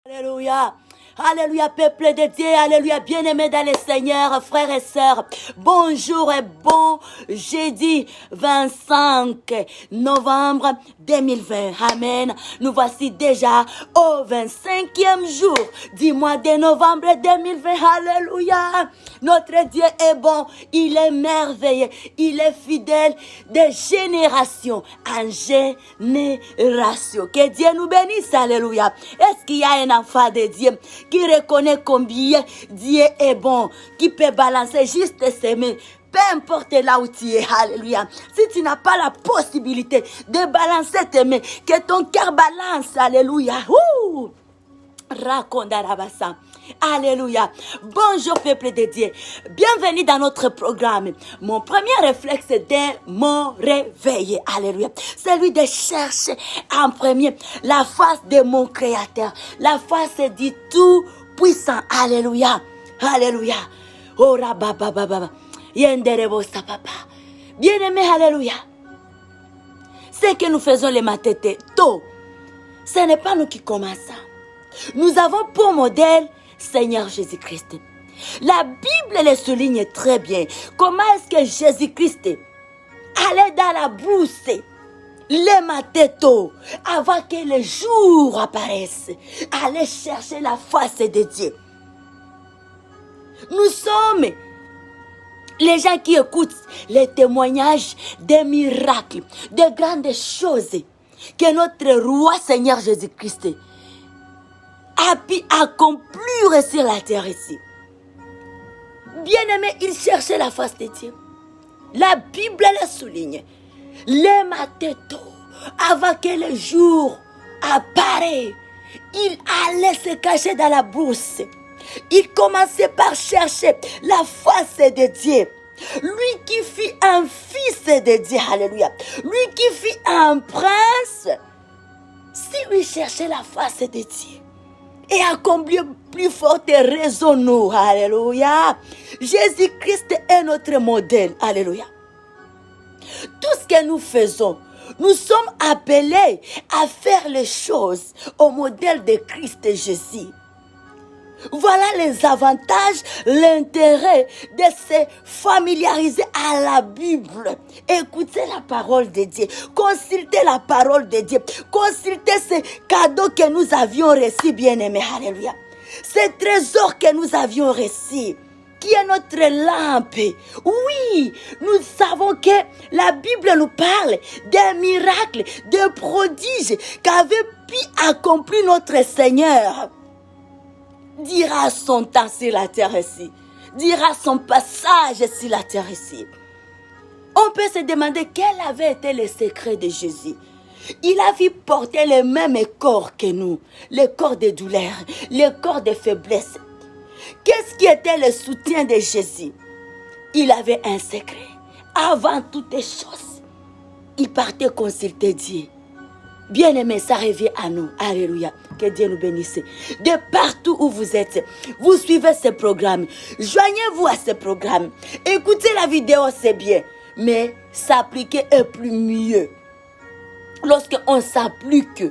Alléluia. Alléluia, peuple de Dieu, alléluia, bien-aimés dans le Seigneur, frères et sœurs. Bonjour et bon jeudi 25 novembre 2020. Amen. Nous voici déjà au 25e jour du mois de novembre 2020. Alléluia. Notre Dieu est bon, il est merveilleux, il est fidèle de génération en génération. Que Dieu nous bénisse, alléluia. Est-ce qu'il y a un enfant de Dieu qui reconnaît combien Dieu est bon, qui peut balancer juste ses mains, peu importe là où tu es, alléluia. Si tu n'as pas la possibilité de balancer tes mains, que ton cœur balance, alléluia. Racondarabassa. Alléluia. Bonjour peuple de Dieu. Bienvenue dans notre programme. Mon premier réflexe est de me réveiller. Alléluia. C'est lui de chercher en premier la face de mon Créateur. La face du Tout-Puissant. Alléluia. Alléluia. Oh rababababa. Yenderebosa papa. Bien-aimé, alléluia. Ce que nous faisons le matin tôt, ce n'est pas nous qui commençons. Nous avons pour modèle Seigneur Jésus-Christ. La Bible le souligne très bien. Comment est-ce que Jésus-Christ allait dans la brousse le matin tôt, avant que le jour apparaisse, allait chercher la face de Dieu. Nous sommes les gens qui écoutent les témoignages des miracles, des grandes choses que notre roi Seigneur Jésus-Christ a pu accomplir sur la terre ici. Bien-aimé, il cherchait la face de Dieu. La Bible le souligne. Le matin tôt, avant que le jour apparaisse, il allait se cacher dans la brousse. Il commençait par chercher la face de Dieu. Lui qui fut un fils de Dieu, alléluia. Lui qui fut un prince, si lui cherchait la face de Dieu. Et accomplir plus forte raison, nous, alléluia. Jésus-Christ est notre modèle, alléluia. Tout ce que nous faisons, nous sommes appelés à faire les choses au modèle de Christ Jésus. Voilà les avantages, l'intérêt de se familiariser à la Bible. Écoutez la parole de Dieu. Consultez la parole de Dieu. Consultez ces cadeaux que nous avions reçus, bien-aimés. Alléluia. Ces trésors que nous avions reçus, qui est notre lampe. Oui, nous savons que la Bible nous parle des miracles, des prodiges qu'avait pu accomplir notre Seigneur. Dira son temps sur la terre ici. Dira son passage sur la terre ici. On peut se demander quel avait été le secret de Jésus. Il a vu porter le même corps que nous. Le corps de douleur, le corps de faiblesse. Qu'est-ce qui était le soutien de Jésus? Il avait un secret. Avant toutes les choses, il partait consulter Dieu. Bien-aimés, ça revient à nous. Alléluia. Que Dieu nous bénisse. De partout où vous êtes, vous suivez ce programme. Joignez-vous à ce programme. Écoutez la vidéo, c'est bien. Mais s'appliquer est plus mieux. Lorsqu'on s'applique,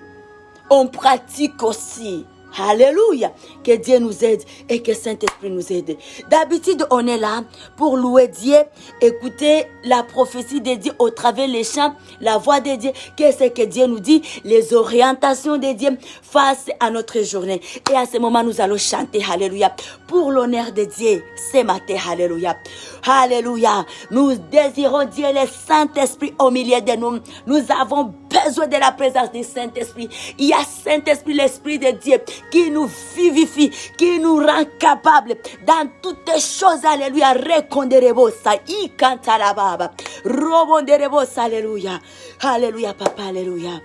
on pratique aussi. Alléluia. Que Dieu nous aide et que Saint-Esprit nous aide. D'habitude, on est là pour louer Dieu, écouter la prophétie de Dieu au travers les chants, la voix de Dieu. Qu'est-ce que Dieu nous dit? Les orientations de Dieu face à notre journée. Et à ce moment, nous allons chanter. Alléluia. Pour l'honneur de Dieu, ce matin. Alléluia. Alléluia. Nous désirons Dieu, le Saint-Esprit au milieu de nous. Nous avons besoin de la présence du Saint-Esprit. Il y a Saint-Esprit, l'Esprit de Dieu, qui nous vivifie, qui nous rend capables dans toutes les choses. Alléluia. Reconderebosa, ikantarababa, robonderebosa, alléluia. Alléluia, papa, alléluia.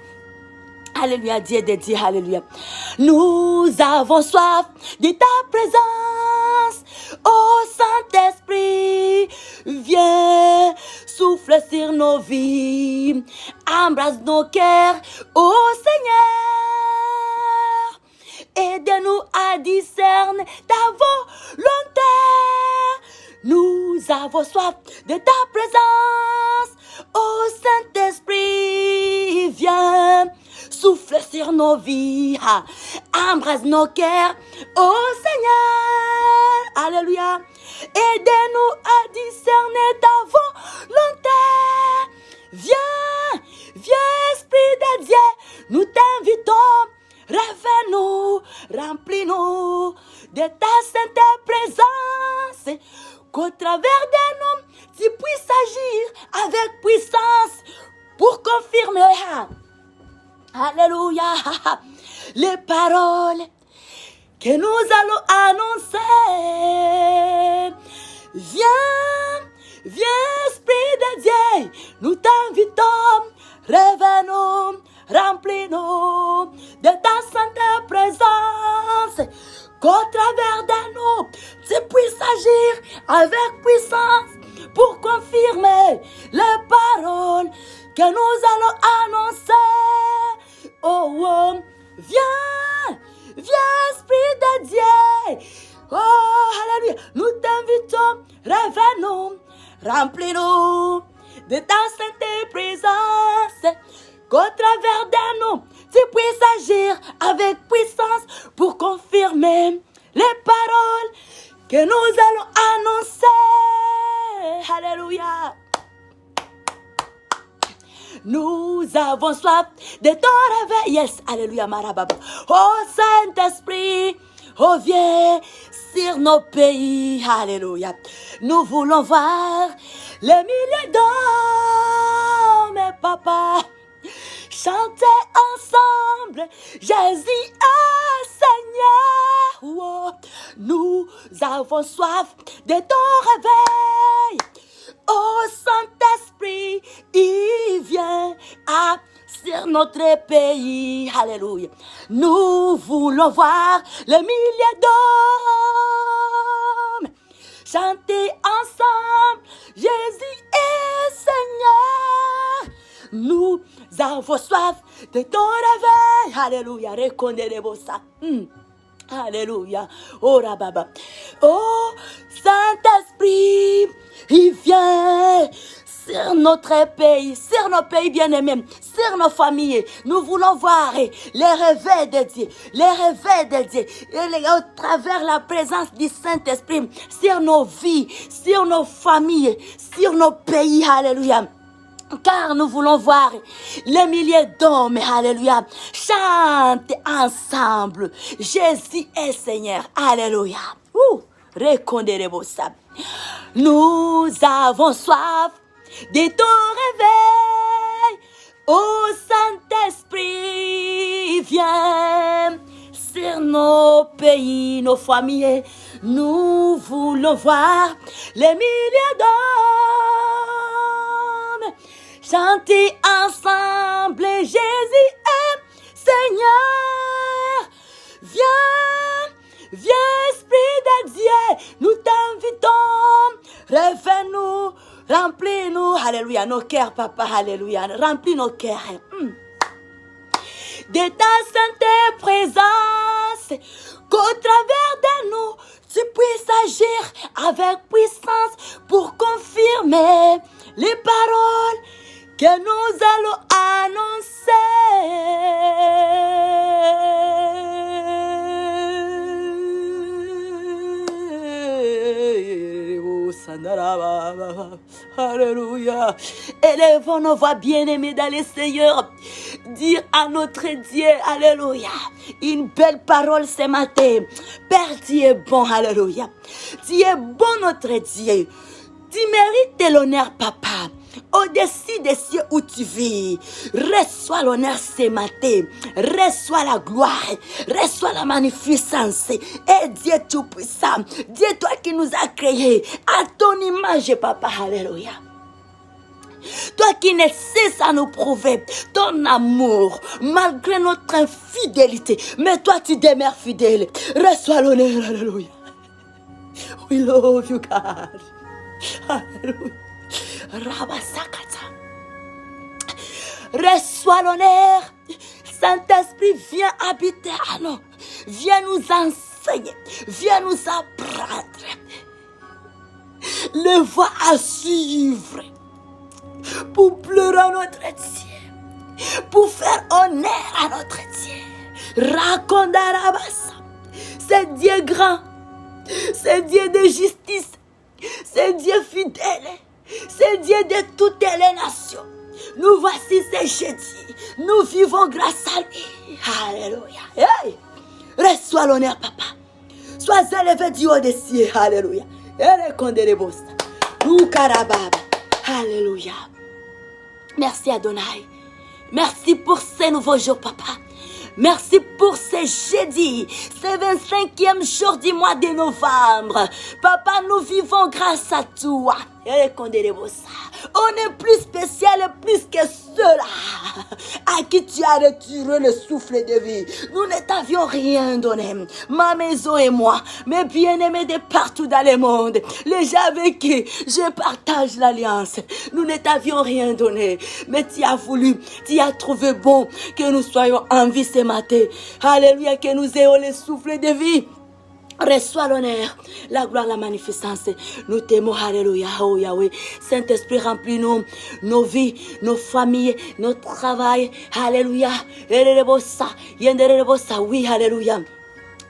Alléluia, Dieu de Dieu, alléluia. Nous avons soif de ta présence, ô Saint-Esprit. Viens, souffle sur nos vies, embrasse nos cœurs, ô Seigneur. Aide-nous à discerner ta volonté. Nous avons soif de ta présence, ô Saint-Esprit. Viens, souffle sur nos vies, embrasse nos cœurs, oh Seigneur, alléluia. Aidez-nous à discerner ta volonté. Viens, viens Esprit de Dieu, nous t'invitons, réveille-nous, remplis-nous de ta sainte présence, qu'au travers de nous, tu puisses agir avec puissance pour confirmer, alléluia, les paroles que nous allons annoncer. Viens, viens Esprit de Dieu, nous t'invitons, réveille-nous, remplis-nous de ta sainte présence, qu'au travers de nous, tu puisses agir avec puissance pour confirmer les paroles que nous allons annoncer. Oh, oh, viens, viens Esprit de Dieu. Oh, alléluia, nous t'invitons, réveille-nous, remplis-nous de ta sainte présence, qu'au travers de nous, tu puisses agir avec puissance pour confirmer les paroles que nous allons annoncer. Alléluia. Nous avons soif de ton réveil. Yes, alléluia, marababa. Oh Saint-Esprit, oh viens sur nos pays. Alléluia. Nous voulons voir les milliers d'hommes, papa, chanter ensemble, Jésus est Seigneur. Oh, nous avons soif de ton réveil. Oh Saint-Esprit, il vient sur notre pays. Alléluia. Nous voulons voir les milliers d'hommes chanter ensemble, Jésus est Seigneur. Nous avons soif de ton réveil. Alléluia. Reconnaissez-vous ça. Alléluia. Oh Rababa. Oh Saint-Esprit, il vient sur notre pays, sur nos pays bien-aimés, sur nos familles. Nous voulons voir les réveils de Dieu, les réveils de Dieu, au travers la présence du Saint-Esprit, sur nos vies, sur nos familles, sur nos pays. Alléluia. Car nous voulons voir les milliers d'hommes, alléluia, chanter ensemble. Jésus est Seigneur, alléluia. Reconnaissez-vous ça. Nous avons soif de ton réveil. Oh Saint-Esprit, viens sur nos pays, nos familles. Nous voulons voir les milliers d'hommes chanter ensemble, Jésus est Seigneur. Viens, viens Esprit de Dieu, nous t'invitons, réveille-nous, remplis-nous, alléluia, nos cœurs, papa, alléluia, remplis nos cœurs. De ta sainte présence, qu'au travers de nous, tu puisses agir avec puissance pour confirmer les paroles que nous allons annoncer. Alléluia. Élevons nos voix bien-aimées dans les Seigneur. Dire à notre Dieu, alléluia, une belle parole ce matin. Père, tu es bon, alléluia. Tu es bon, notre Dieu. Tu mérites l'honneur, papa. Au-dessus des cieux où tu vis, reçois l'honneur ce matin, reçois la gloire, reçois la magnificence. Et Dieu Tout-Puissant, Dieu toi qui nous as créés à ton image, papa, alléluia. Toi qui ne cesses à nous prouver ton amour, malgré notre infidélité, mais toi tu demeures fidèle. Reçois l'honneur, alléluia. We love you, God. Alléluia. Rabasakata. Reçois l'honneur. Saint-Esprit, viens habiter à nous. Viens nous enseigner. Viens nous apprendre. Le voie à suivre. Pour pleurer à notre Dieu. Pour faire honneur à notre Dieu. Rakondarabasa. C'est Dieu grand. C'est Dieu de justice. C'est Dieu fidèle. C'est Dieu de toutes les nations. Nous voici ces jeudis. Nous vivons grâce à lui. Alléluia. Hey! Reçois l'honneur, papa. Sois élevé du haut des cieux. Alléluia. Alléluia. Merci Adonai. Merci pour ces nouveaux jours, papa. Merci pour ces jeudis, ce 25e jour du mois de novembre. Papa, nous vivons grâce à toi. On est plus spécial, plus que ceux-là à qui tu as retiré le souffle de vie. Nous ne t'avions rien donné. Ma maison et moi, mes bien-aimés de partout dans le monde, les gens avec qui je partage l'alliance, nous ne t'avions rien donné. Mais tu as voulu, tu as trouvé bon que nous soyons en vie ce matin. Alléluia, que nous ayons le souffle de vie. Reçois l'honneur, la gloire, la magnificence. Nous t'aimons, alléluia, oh Yahweh. Saint-Esprit, remplis-nous, nos vies, nos familles, notre travail, alléluia. Oui, alléluia.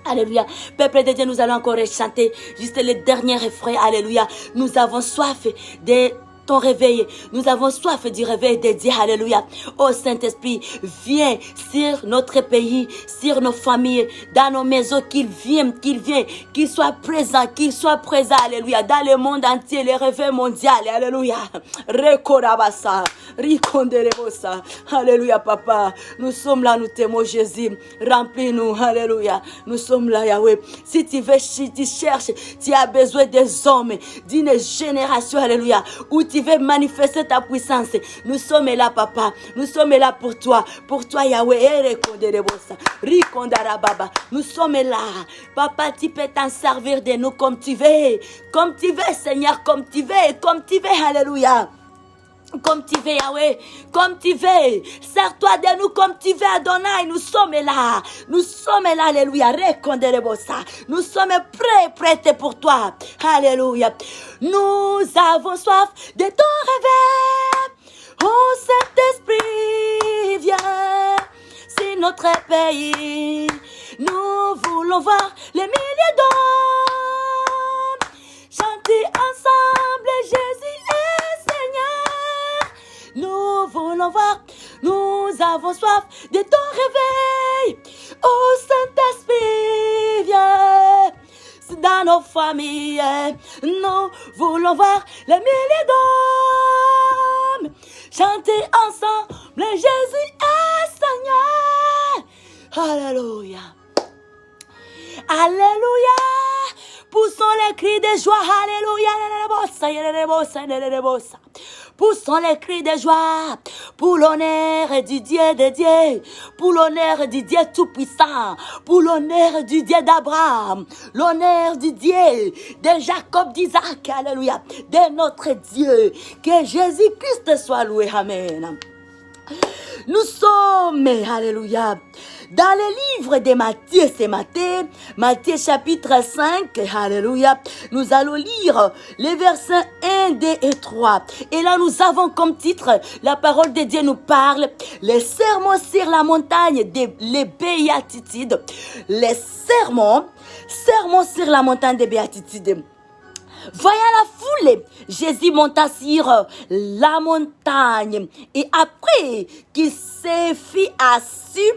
Alléluia. Peuple de Dieu, nous allons encore chanter juste le dernier refrain, alléluia. Nous avons soif de ton réveil. Nous avons soif du réveil de Dieu. Alléluia. Oh Saint-Esprit, viens sur notre pays, sur nos familles, dans nos maisons, qu'il vienne, qu'il soit présent, alléluia, dans le monde entier, le réveil mondial, alléluia. Rekorabasa, rikonderebosa, alléluia, papa. Nous sommes là, nous t'aimons, Jésus. Remplis-nous, alléluia. Nous sommes là, Yahweh. Si tu veux, si tu cherches, tu as besoin des hommes, d'une génération, alléluia, où tu veux manifester ta puissance. Nous sommes là, papa. Nous sommes là pour toi, Yahweh. Nous sommes là. Papa, tu peux t'en servir de nous comme tu veux, Seigneur, comme tu veux, alléluia. Comme tu veux, Yahweh, comme tu veux. Sers-toi de nous comme tu veux, Adonai. Nous sommes là, alléluia. Nous sommes prêts pour toi, alléluia. Nous avons soif de ton réveil. Oh Saint-Esprit, viens sur notre pays. Nous voulons voir les milliers d'hommes chanter ensemble, Jésus est Seigneur. Nous voulons voir, nous avons soif de ton réveil. Oh Saint-Esprit, viens dans nos familles. Nous voulons voir les milliers d'hommes chanter ensemble, Jésus est Seigneur. Alléluia. Alléluia. Poussons les cris de joie. Alléluia. Poussons les cris de joie pour l'honneur du Dieu de Dieu, pour l'honneur du Dieu tout-puissant, pour l'honneur du Dieu d'Abraham, l'honneur du Dieu de Jacob, d'Isaac, alléluia, de notre Dieu. Que Jésus-Christ soit loué, amen. Nous sommes, alléluia, dans le livre de Matthieu ce matin, Matthieu chapitre 5, alléluia, nous allons lire les versets 1, 2 et 3. Et là, nous avons comme titre, la parole de Dieu nous parle, les sermons sur la montagne, les béatitudes. Les sermons sur la montagne des béatitudes. Voyant la foule, Jésus monta sur la montagne. Et après qu'il se fit assis,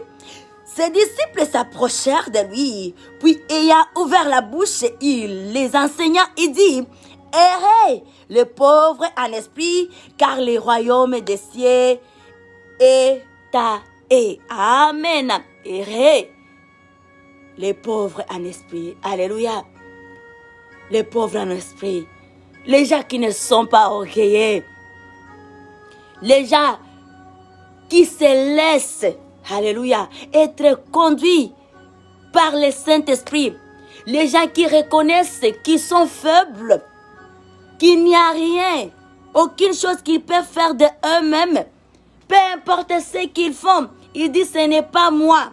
ses disciples s'approchèrent de lui. Puis ayant ouvert la bouche, il les enseigna et dit, « Errez les pauvres en esprit, car le royaume des cieux est à eux. » Amen. Errez les pauvres en esprit. Alléluia. Les pauvres en esprit, les gens qui ne sont pas orgueilleux, les gens qui se laissent, alléluia, être conduits par le Saint-Esprit, les gens qui reconnaissent qu'ils sont faibles, qu'il n'y a rien, aucune chose qu'ils peuvent faire de eux-mêmes, peu importe ce qu'ils font, ils disent ce n'est pas moi.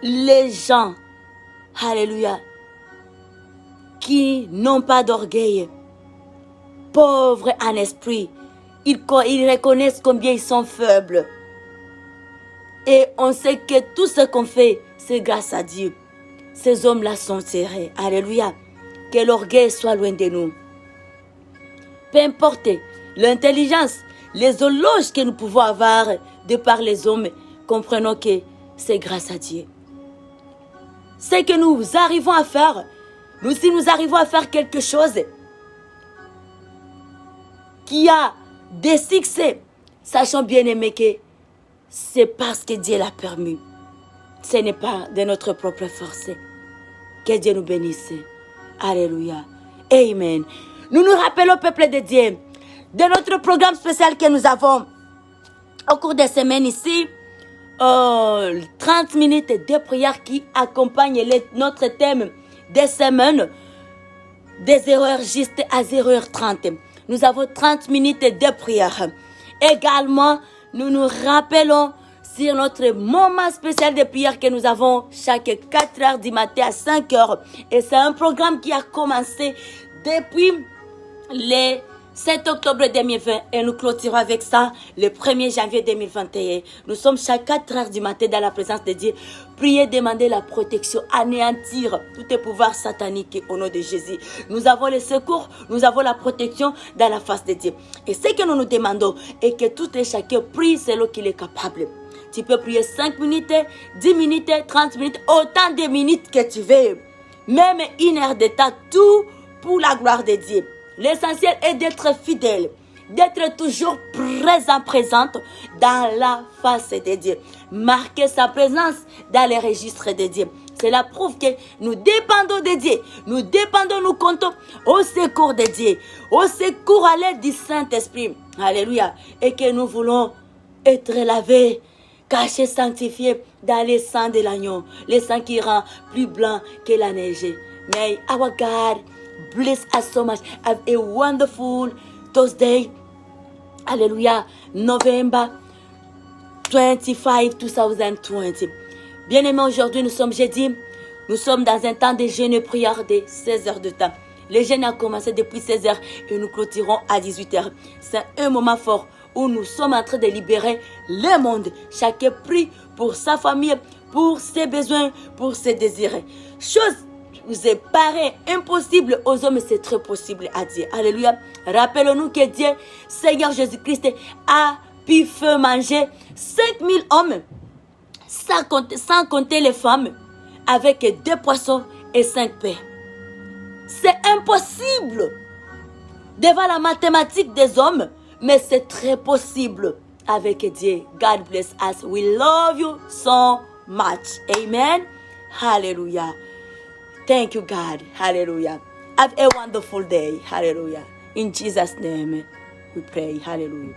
Les gens, alléluia, qui n'ont pas d'orgueil, pauvres en esprit, ils reconnaissent combien ils sont faibles. Et on sait que tout ce qu'on fait, c'est grâce à Dieu. Ces hommes-là sont tirés. Alléluia. Que l'orgueil soit loin de nous. Peu importe l'intelligence, les éloges que nous pouvons avoir de par les hommes, comprenons que c'est grâce à Dieu. Ce que nous arrivons à faire, si nous arrivons à faire quelque chose qui a des succès, sachons bien aimé que c'est parce que Dieu l'a permis. Ce n'est pas de notre propre force. Que Dieu nous bénisse. Alléluia. Amen. Nous nous rappelons, peuple de Dieu, de notre programme spécial que nous avons au cours des semaines ici. 30 minutes de prière qui accompagnent notre thème des semaines des erreurs justes à 0h30. Nous avons 30 minutes de prière. Également, nous nous rappelons sur notre moment spécial de prière que nous avons chaque 4 heures du matin à 5 heures. Et c'est un programme qui a commencé depuis le 7 octobre 2020 et nous clôturons avec ça le 1er janvier 2021. Nous sommes chaque 4 heures du matin dans la présence de Dieu. Priez, demander la protection, anéantir tous les pouvoirs sataniques au nom de Jésus. Nous avons le secours, nous avons la protection dans la face de Dieu. Et ce que nous nous demandons est que tout et chacun prie selon qu'il est capable. Tu peux prier 5 minutes, 10 minutes, 30 minutes, autant de minutes que tu veux. Même 1 heure de temps, tout pour la gloire de Dieu. L'essentiel est d'être fidèle, d'être toujours présente dans la face de Dieu. Marquer sa présence dans les registres de Dieu. Cela prouve que nous dépendons de Dieu. Nous comptons au secours de Dieu. Au secours à l'aide du Saint-Esprit. Alléluia. Et que nous voulons être lavés, cachés, sanctifiés dans le sang de l'agneau. Le sang qui rend plus blanc que la neige. May our God bless us so much. Have a wonderful Thursday. Hallelujah. November 25, 2020. Bien-aimés, aujourd'hui, nous sommes jeudi. Nous sommes dans un temps de jeûne et prière de 16 heures de temps. Le jeûne a commencé depuis 16 heures et nous clôturons à 18 heures. C'est un moment fort où nous sommes en train de libérer le monde. Chacun prie pour sa famille, pour ses besoins, pour ses désirs. Chose vous est paraît impossible aux hommes, c'est très possible à Dieu. Alléluia. Rappelons-nous que Dieu, Seigneur Jésus-Christ, a pu faire manger 5000 hommes, sans compter les femmes, avec 2 poissons et 5 pains. C'est impossible devant la mathématique des hommes, mais c'est très possible avec Dieu. God bless us. We love you so much. Amen. Hallelujah. Thank you, God. Hallelujah. Have a wonderful day. Hallelujah. In Jesus' name, we pray. Hallelujah.